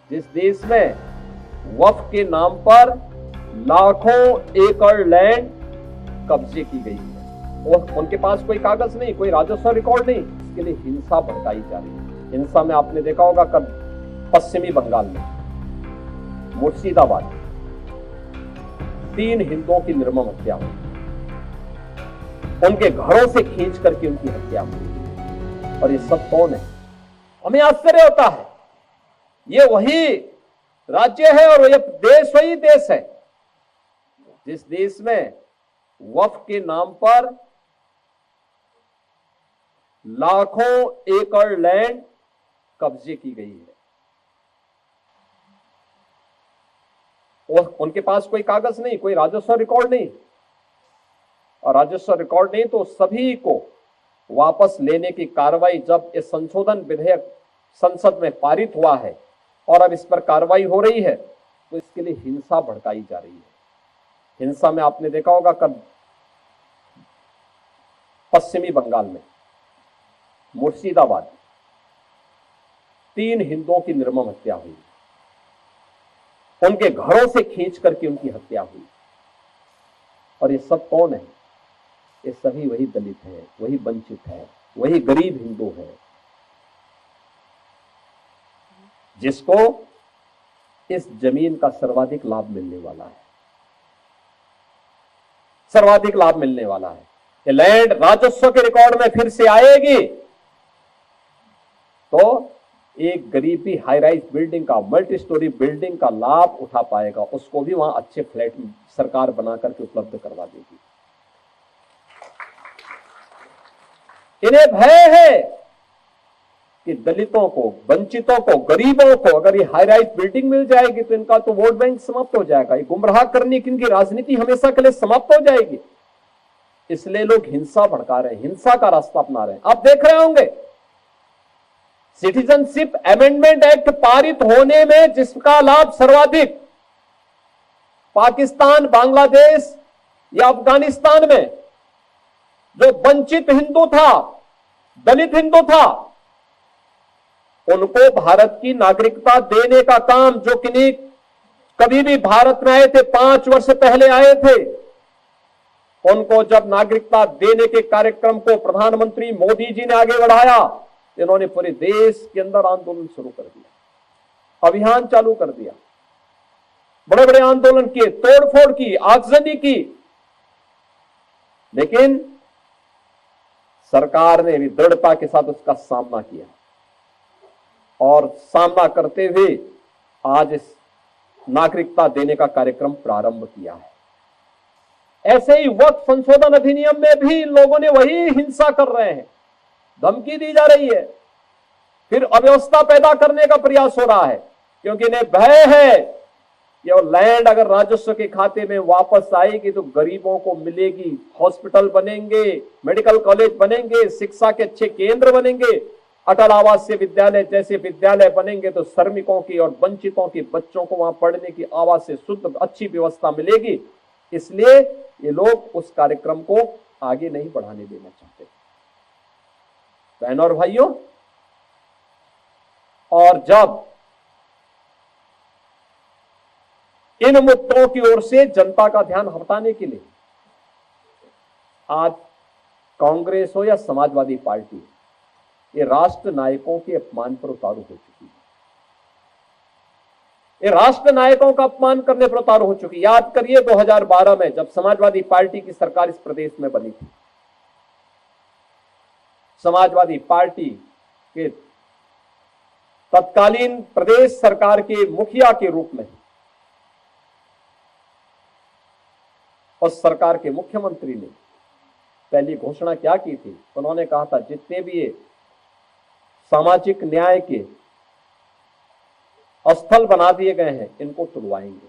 जिस देश में वक्फ के नाम पर लाखों एकड़ लैंड कब्जे की गई है और उनके पास कोई कागज नहीं, कोई राजस्व रिकॉर्ड नहीं, इसके लिए हिंसा भड़काई जा रही है। हिंसा में आपने देखा होगा कल पश्चिमी बंगाल में मुर्शिदाबाद 3 हिंदुओं की निर्मम हत्या हुई, उनके घरों से खींच करके उनकी हत्या हुई। और ये सब कौन है? हमें आश्चर्य होता है, ये वही राज्य है और ये देश वही देश है जिस देश में वक्फ के नाम पर लाखों एकड़ लैंड कब्जे की गई है और उनके पास कोई कागज नहीं, कोई राजस्व रिकॉर्ड नहीं। और राजस्व रिकॉर्ड नहीं तो सभी को वापस लेने की कार्रवाई, जब इस संशोधन विधेयक संसद में पारित हुआ है और अब इस पर कार्रवाई हो रही है, तो इसके लिए हिंसा भड़काई जा रही है। हिंसा में आपने देखा होगा कल पश्चिमी बंगाल में मुर्शिदाबाद 3 हिंदुओं की निर्मम हत्या हुई, उनके घरों से खींच करके उनकी हत्या हुई। और ये सब कौन है? ये सभी वही दलित है, वही वंचित है, वही गरीब हिंदू है जिसको इस जमीन का सर्वाधिक लाभ मिलने वाला है, सर्वाधिक लाभ मिलने वाला है। ये लैंड राजस्व के रिकॉर्ड में फिर से आएगी तो एक गरीब भी हाई राइज बिल्डिंग का, मल्टी स्टोरी बिल्डिंग का लाभ उठा पाएगा, उसको भी वहां अच्छे फ्लैट सरकार बना करके उपलब्ध करवा देगी। इन्हें भय है कि दलितों को, वंचितों को, गरीबों को अगर ये हाई राइज बिल्डिंग मिल जाएगी तो इनका तो वोट बैंक समाप्त हो जाएगा, ये गुमराह करने की इनकी राजनीति हमेशा के लिए समाप्त हो जाएगी। इसलिए लोग हिंसा भड़का रहे हैं, हिंसा का रास्ता अपना रहे हैं। आप देख रहे होंगे सिटीजनशिप अमेंडमेंट एक्ट पारित होने में जिसका लाभ सर्वाधिक पाकिस्तान, बांग्लादेश या अफगानिस्तान में जो वंचित हिंदू था, दलित हिंदू था, उनको भारत की नागरिकता देने का काम, जो किन्हीं कभी भी भारत में आए थे, 5 वर्ष पहले आए थे, उनको जब नागरिकता देने के कार्यक्रम को प्रधानमंत्री मोदी जी ने आगे बढ़ाया, इन्होंने पूरे देश के अंदर आंदोलन शुरू कर दिया, अभियान चालू कर दिया, बड़े बड़े आंदोलन किए, तोड़फोड़ की, आगजनी की। लेकिन सरकार ने भी दृढ़ता के साथ उसका सामना किया और सामना करते हुए आज इस नागरिकता देने का कार्यक्रम प्रारंभ किया है। ऐसे ही वक्फ संशोधन अधिनियम में भी लोगों ने वही हिंसा कर रहे हैं, धमकी दी जा रही है, फिर अव्यवस्था पैदा करने का प्रयास हो रहा है, क्योंकि इन्हें भय है कि वो लैंड अगर राजस्व के खाते में वापस आएगी तो गरीबों को मिलेगी, हॉस्पिटल बनेंगे, मेडिकल कॉलेज बनेंगे, शिक्षा के अच्छे केंद्र बनेंगे, अटल आवासीय विद्यालय जैसे विद्यालय बनेंगे तो श्रमिकों की और वंचितों के बच्चों को वहां पढ़ने की आवाज से शुद्ध अच्छी व्यवस्था मिलेगी। इसलिए ये लोग उस कार्यक्रम को आगे नहीं बढ़ाने देना चाहते। बहनों और भाइयों, और जब इन मुद्दों की ओर से जनता का ध्यान हटाने के लिए आज कांग्रेस हो या समाजवादी पार्टी, ये राष्ट्र नायकों के अपमान पर उतारू हो चुकी है, ये राष्ट्र नायकों का अपमान करने पर उतारू हो चुकी। याद करिए 2012 में जब समाजवादी पार्टी की सरकार इस प्रदेश में बनी थी, समाजवादी पार्टी के तत्कालीन प्रदेश सरकार के मुखिया के रूप में उस सरकार के मुख्यमंत्री ने पहली घोषणा क्या की थी? उन्होंने कहा था जितने भी ये सामाजिक न्याय के स्थल बना दिए गए हैं इनको तुड़वाएंगे।